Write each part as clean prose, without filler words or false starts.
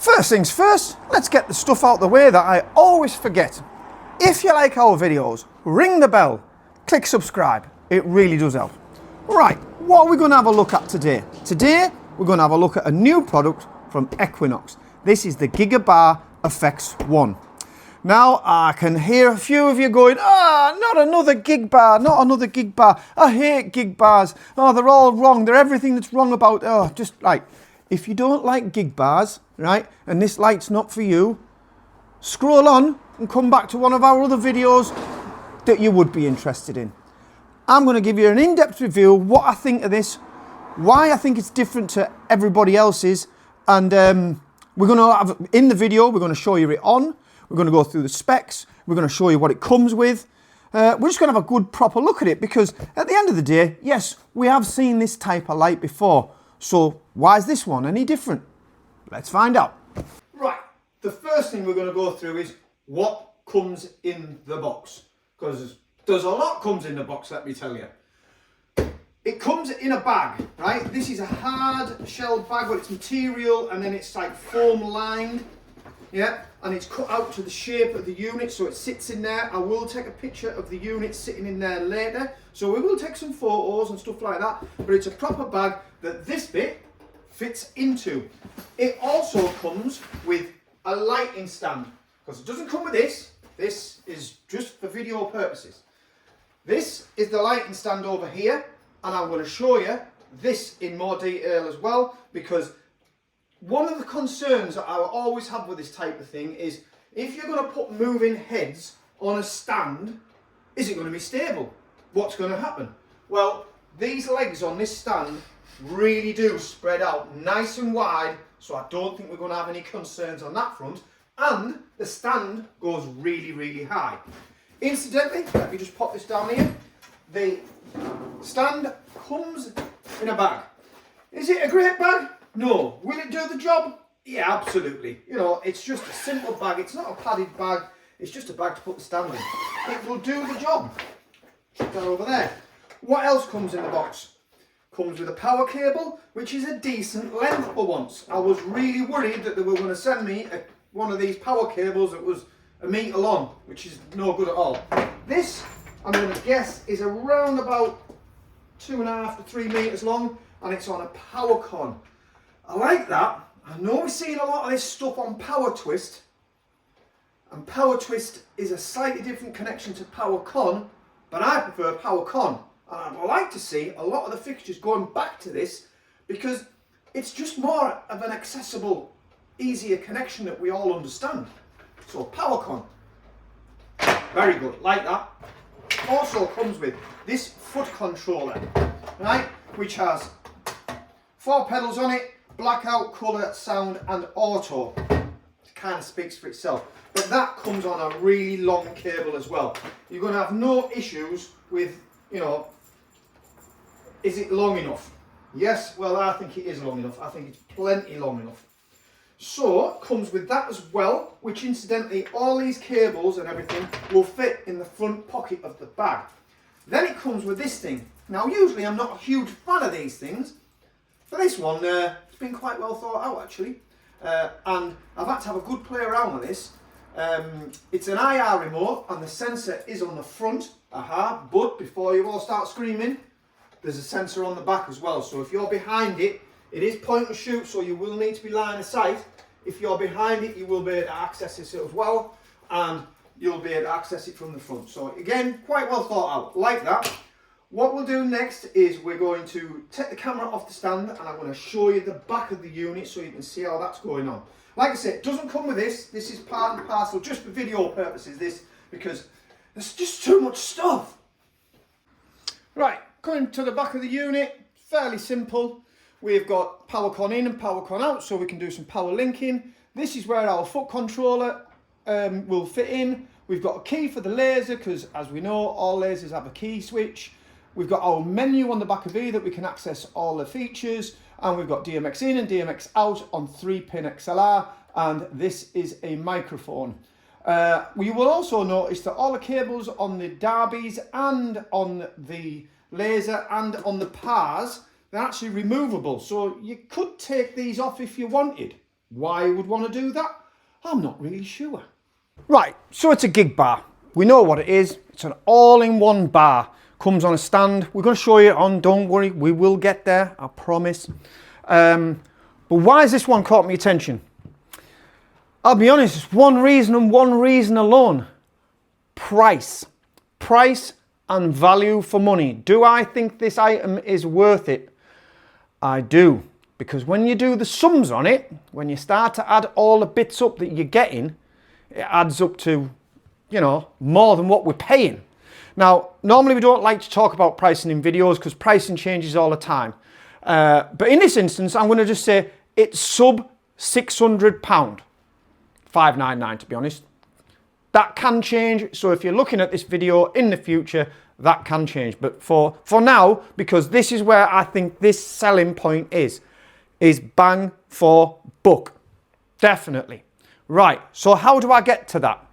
First things first, let's get the stuff out the way that I always forget. If you like our videos, ring the bell, click subscribe. It really does help. Right, what are we going to have a look at today? Today, we're going to have a look at a new product from Equinox. This is the Gigabar FX1. Now, I can hear a few of you going, not another gig bar, not another gig bar. I hate gig bars. Oh, they're all wrong. They're everything that's wrong about, just like, if you don't like gig bars, right, and this light's not for you, scroll on and come back to one of our other videos that you would be interested in. I'm going to give you an in-depth review of what I think of this, why I think it's different to everybody else's, and we're going to have, in the video, we're going to show you it on. We're going to go through the specs. We're going to show you what it comes with. We're just going to have a good proper look at it because at the end of the day, yes, we have seen this type of light before. So why is this one any different? Let's find out. Right, the first thing we're going to go through is what comes in the box. Because there's a lot comes in the box, let me tell you. It comes in a bag, right? This is a hard shelled bag where it's material and then it's like foam lined. Yeah, and it's cut out to the shape of the unit so it sits in there. I will take a picture of the unit sitting in there later, so we will take some photos and stuff like that, but it's a proper bag that this bit fits into. It also comes with a lighting stand, because it doesn't come with this. This is just for video purposes. This is the lighting stand over here, and I'm going to show you this in more detail as well, because one of the concerns that I always have with this type of thing is if you're going to put moving heads on a stand, is it going to be stable? What's going to happen? Well, these legs on this stand really do spread out nice and wide, so I don't think we're going to have any concerns on that front. And the stand goes really, really high. Incidentally, let me just pop this down here. The stand comes in a bag. Is it a great bag? No. Will it do the job? Yeah, absolutely. You know, it's just a simple bag. It's not a padded bag. It's just a bag to put the stand in. It will do the job. Check that over there. What else comes in the box? Comes with a power cable, which is a decent length for once. I was really worried that they were going to send me one of these power cables that was a metre long, which is no good at all. This, I'm going to guess, is around about 2.5 to 3 metres long, and it's on a power con. I like that. I know we're seeing a lot of this stuff on power twist, and power twist is a slightly different connection to power con, but I prefer power con, and I'd like to see a lot of the fixtures going back to this because it's just more of an accessible, easier connection that we all understand. So power con, very good, like that. Also comes with this foot controller, right, which has 4 pedals on it. Blackout, colour, sound and auto. It kind of speaks for itself. But that comes on a really long cable as well. You're going to have no issues with, you know, is it long enough? Yes, well I think it is long enough. I think it's plenty long enough. So, it comes with that as well, which incidentally all these cables and everything will fit in the front pocket of the bag. Then it comes with this thing. Now usually I'm not a huge fan of these things. For this one, it's been quite well thought out actually, and I've had to have a good play around with this. It's an IR remote and the sensor is on the front, but before you all start screaming, there's a sensor on the back as well. So if you're behind it, it is point and shoot, so you will need to be line of sight. If you're behind it, you will be able to access it as well, and you'll be able to access it from the front. So again, quite well thought out, like that. What we'll do next is we're going to take the camera off the stand and I'm going to show you the back of the unit so you can see how that's going on. Like I said, it doesn't come with this. This is part and parcel just for video purposes, this, because there's just too much stuff. Right, going to the back of the unit, fairly simple. We've got power con in and power con out so we can do some power linking. This is where our foot controller will fit in. We've got a key for the laser because as we know, all lasers have a key switch. We've got our menu on the back of here that we can access all the features, and we've got DMX in and DMX out on 3-pin XLR, and this is a microphone. You will also notice that all the cables on the derbies and on the laser and on the PARs, they're actually removable, so you could take these off if you wanted. Why you would want to do that, I'm not really sure. Right, so it's a gig bar. We know what it is. It's an all-in-one bar. Comes on a stand. We're going to show you it on, don't worry, we will get there, I promise. But why has this one caught my attention? I'll be honest, it's one reason and one reason alone. Price. Price and value for money. Do I think this item is worth it? I do. Because when you do the sums on it, when you start to add all the bits up that you're getting, it adds up to, you know, more than what we're paying. Now, normally we don't like to talk about pricing in videos because pricing changes all the time. But in this instance, I'm going to just say it's sub £600. £599 to be honest. That can change, so if you're looking at this video in the future, that can change. But for now, because this is where I think this selling point is bang for buck. Definitely. Right, so how do I get to that?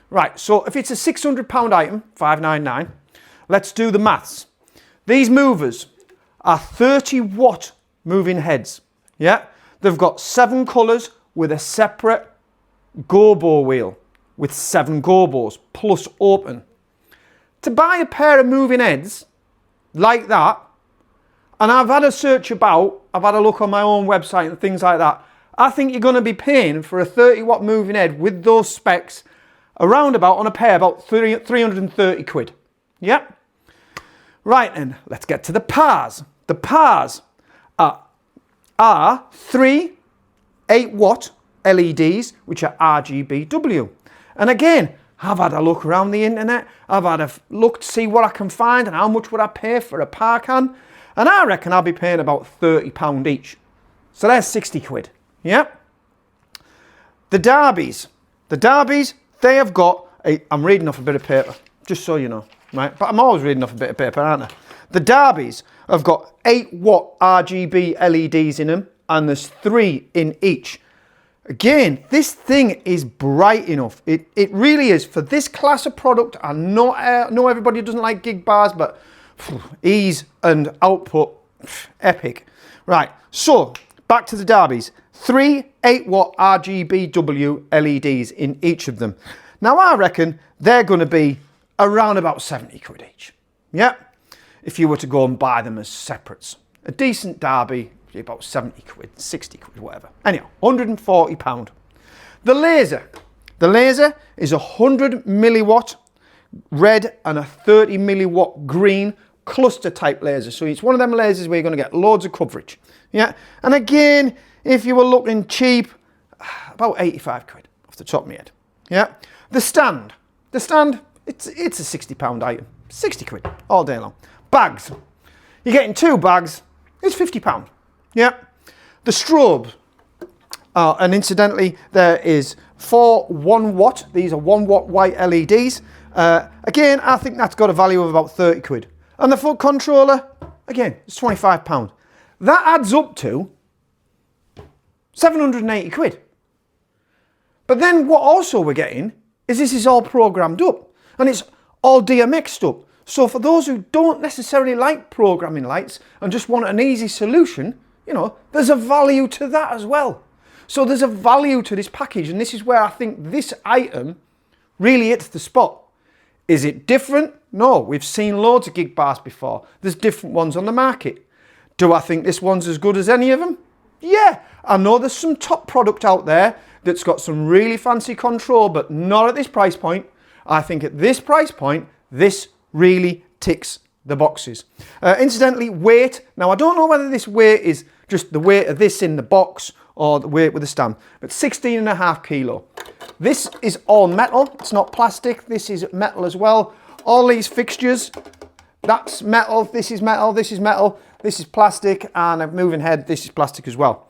Right, so if it's a £600 item, £599, let's do the maths. These movers are 30 watt moving heads. Yeah, they've got 7 colours with a separate gobo wheel with 7 gobos plus open. To buy a pair of moving heads like that, and I've had a search about, I've had a look on my own website and things like that, I think you're going to be paying for a 30 watt moving head with those specs around about on a pair about 330 quid. Yep. Right then, let's get to the pars. The pars are 3 8 watt LEDs, which are RGBW. And again, I've had a look around the internet. I've had a look to see what I can find and how much would I pay for a par can. And I reckon I'll be paying about £30 each. So there's 60 quid. Yep. The Derbies. The Derbies, they have got I'm reading off a bit of paper, just so you know, right? But I'm always reading off a bit of paper, aren't I? The Derbies have got 8 watt RGB LEDs in them, and there's 3 in each. Again, this thing is bright enough. It really is. For this class of product, I know everybody doesn't like gig bars, but ease and output, epic. Right, so back to the Derbies. 3 8 watt RGBW LEDs in each of them. Now I reckon they're going to be around about 70 quid each. Yeah, if you were to go and buy them as separates. A decent Derby, about 70 quid, 60 quid, whatever. Anyhow, £140. The laser is a 100 milliwatt red and a 30 milliwatt green cluster type laser. So it's one of them lasers where you're going to get loads of coverage. Yeah, and again, if you were looking cheap, about 85 quid off the top of my head. Yeah, the stand, it's a £60 item, 60 quid all day long. Bags, you're getting 2 bags, it's £50. Yeah, the strobe, and incidentally, there is 4 1 watt. These are 1 watt white LEDs. Again, I think that's got a value of about 30 quid. And the foot controller, again, it's £25. That adds up to 780 quid. But then what also we're getting is this is all programmed up and it's all DMX'd up. So for those who don't necessarily like programming lights and just want an easy solution, you know, there's a value to that as well. So there's a value to this package, and this is where I think this item really hits the spot. Is it different? No, we've seen loads of gig bars before. There's different ones on the market. Do I think this one's as good as any of them? Yeah, I know there's some top product out there that's got some really fancy control, but not at this price point. I think at this price point, this really ticks the boxes. Incidentally, weight. Now, I don't know whether this weight is just the weight of this in the box or the weight with the stand, but 16.5 kilo. This is all metal. It's not plastic. This is metal as well. All these fixtures, that's metal. This is metal. This is metal. This is plastic, and a moving head. This is plastic as well.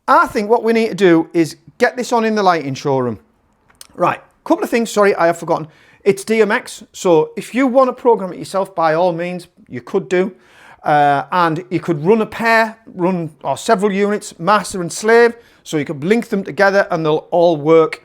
I think what we need to do is get this on in the lighting showroom. Right, couple of things. Sorry, I have forgotten. It's DMX, so if you want to program it yourself, by all means, you could do. And you could run a pair, or several units, master and slave, so you could link them together and they'll all work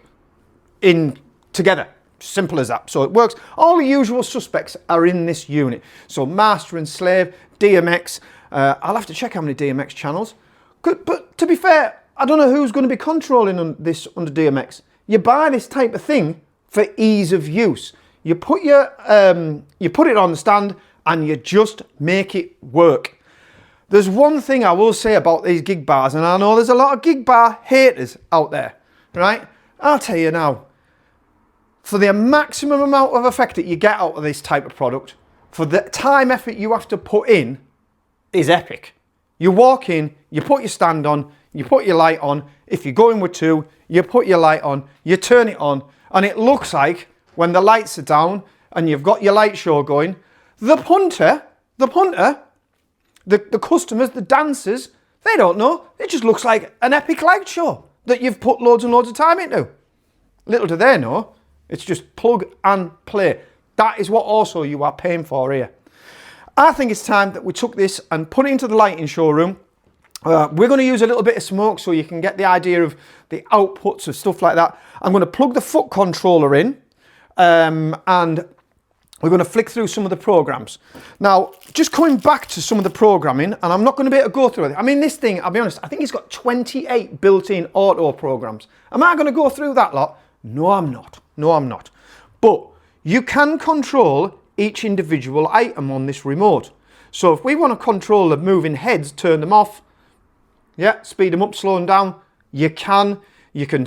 in together. Simple as that. So it works. All the usual suspects are in this unit. So master and slave, DMX. I'll have to check how many DMX channels. But to be fair, I don't know who's going to be controlling this under DMX. You buy this type of thing for ease of use. You put it on the stand and you just make it work. There's one thing I will say about these gig bars, and I know there's a lot of gig bar haters out there, right? I'll tell you now, for the maximum amount of effect that you get out of this type of product, for the time effort you have to put in, is epic. You walk in, you put your stand on, you put your light on. If you're going with two, you put your light on, you turn it on, and it looks like when the lights are down and you've got your light show going, the punter, the customers, the dancers, they don't know. It just looks like an epic light show that you've put loads and loads of time into. Little do they know, it's just plug and play. That is what also you are paying for here. I think it's time that we took this and put it into the lighting showroom. We're going to use a little bit of smoke so you can get the idea of the outputs of stuff like that. I'm going to plug the foot controller in and we're going to flick through some of the programs. Now, just coming back to some of the programming, and I'm not going to be able to go through it. I mean, this thing, I'll be honest, I think it's got 28 built-in auto programs. Am I going to go through that lot? No, I'm not. No, I'm not. But you can control each individual item on this remote. So if we want to control the moving heads, turn them off, yeah, speed them up, slow them down, you can. You can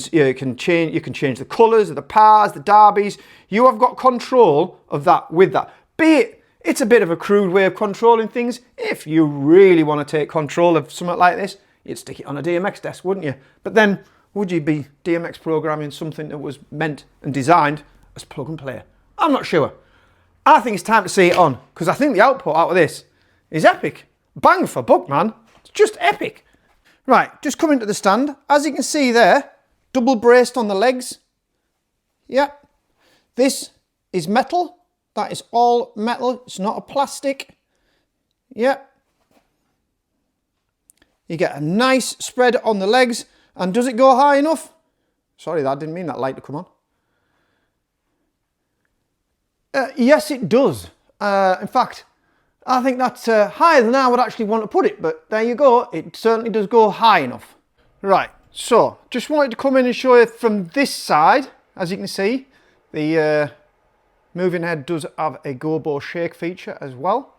change the colours of the pars, the derbies. You have got control of that with that. Be it, it's a bit of a crude way of controlling things. If you really want to take control of something like this, you'd stick it on a DMX desk, wouldn't you? But then, would you be DMX programming something that was meant and designed as plug and play? I'm not sure. I think it's time to see it on, because I think the output out of this is epic. Bang for buck, man. It's just epic. Right, just coming to the stand. As you can see there, double braced on the legs. Yep. This is metal. That is all metal. It's not a plastic. Yep. You get a nice spread on the legs. And does it go high enough? Sorry, I didn't mean that light to come on. Yes, it does. In fact, I think that's higher than I would actually want to put it. But there you go. It certainly does go high enough. Right. So, just wanted to come in and show you from this side. As you can see, the moving head does have a gobo shake feature as well.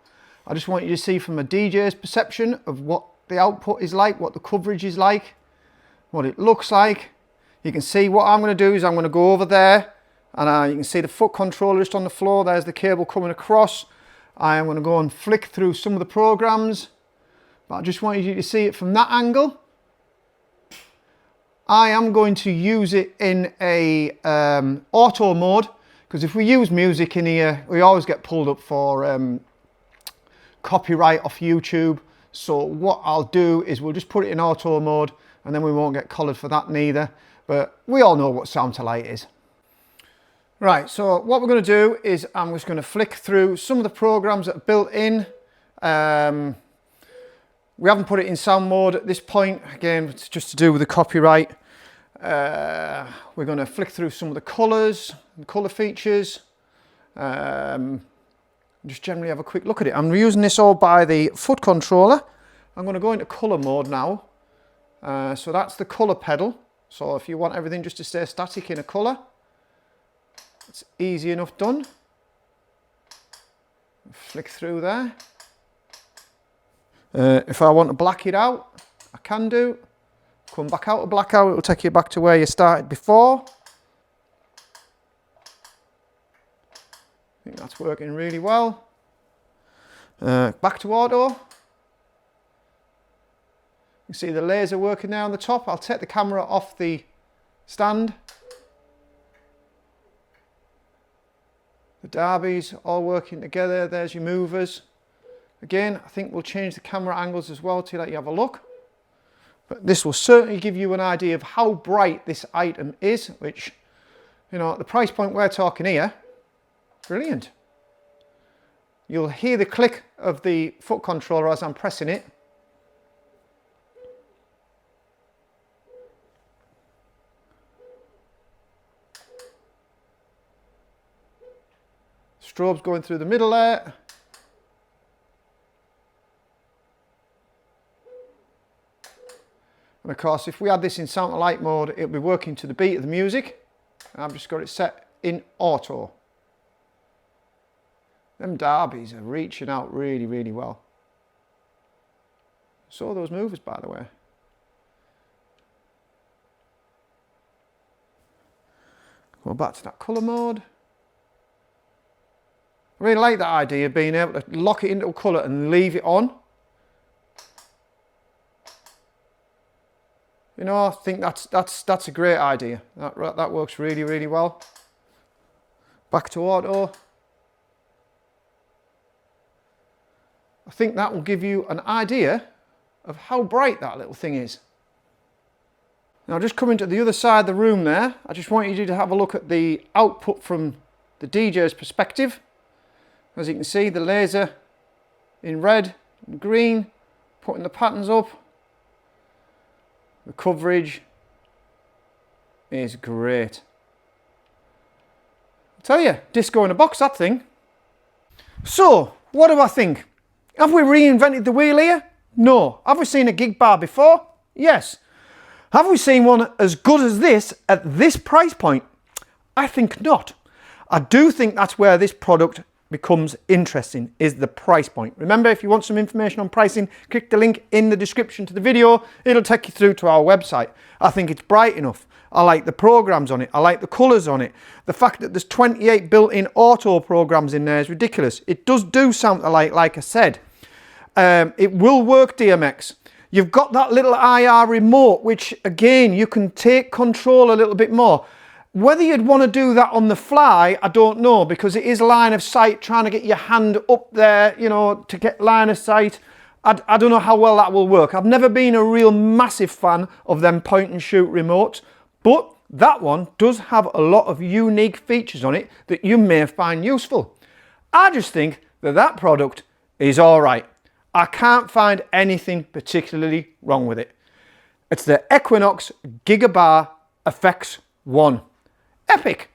I just want you to see from a DJ's perception of what the output is like, what the coverage is like, what it looks like. You can see what I'm going to do is I'm going to go over there and you can see the foot controller just on the floor. There's the cable coming across. I am going to go and flick through some of the programs, but I just wanted you to see it from that angle. I am going to use it in a auto mode, because if we use music in here, we always get pulled up for copyright off YouTube. So what I'll do is we'll just put it in auto mode and then we won't get collared for that neither. But we all know what sound to light is. Right, so what we're going to do is I'm just going to flick through some of the programs that are built in. We haven't put it in sound mode at this point. Again, it's just to do with the copyright. We're going to flick through some of the colours, the colour features. Just generally have a quick look at it. I'm using this all by the foot controller. I'm going to go into colour mode now. So that's the colour pedal. So if you want everything just to stay static in a colour, it's easy enough done. Flick through there. If I want to black it out, I can do. Come back out of blackout, it'll take you back to where you started before. I think that's working really well. Back to auto. You can see the laser working there on the top. I'll take the camera off the stand. The derbies all working together. There's your movers. Again, I think we'll change the camera angles as well to let you have a look. But this will certainly give you an idea of how bright this item is, which, you know, at the price point we're talking here, brilliant. You'll hear the click of the foot controller as I'm pressing it. Strobes going through the middle there. And of course, if we had this in sound alike mode, it'll be working to the beat of the music. I've just got it set in auto. Them derbies are reaching out really, really well. So those movers, by the way. Go back to that colour mode. I really like that idea of being able to lock it into a colour and leave it on. You know, I think that's a great idea. That works really, really well. Back to auto. I think that will give you an idea of how bright that little thing is. Now just coming to the other side of the room there, I just want you to have a look at the output from the DJ's perspective. As you can see, the laser in red and green, putting the patterns up. The coverage is great. I tell you, disco in a box, that thing. So, what do I think? Have we reinvented the wheel here? No. Have we seen a gig bar before? Yes. Have we seen one as good as this at this price point? I think not. I do think that's where this product becomes interesting, is the price point. Remember, if you want some information on pricing, click the link in the description to the video. It'll take you through to our website. I think it's bright enough. I like the programs on it. I like the colours on it. The fact that there's 28 built-in auto programs in there is ridiculous. It does do sound alike, like I said. It will work DMX. You've got that little IR remote, which again, you can take control a little bit more. Whether you'd want to do that on the fly, I don't know, because it is line of sight, trying to get your hand up there, you know, to get line of sight. I don't know how well that will work. I've never been a real massive fan of them point and shoot remotes, but that one does have a lot of unique features on it that you may find useful. I just think that that product is all right. I can't find anything particularly wrong with it. It's the Equinox Gigabar FX1. Epic.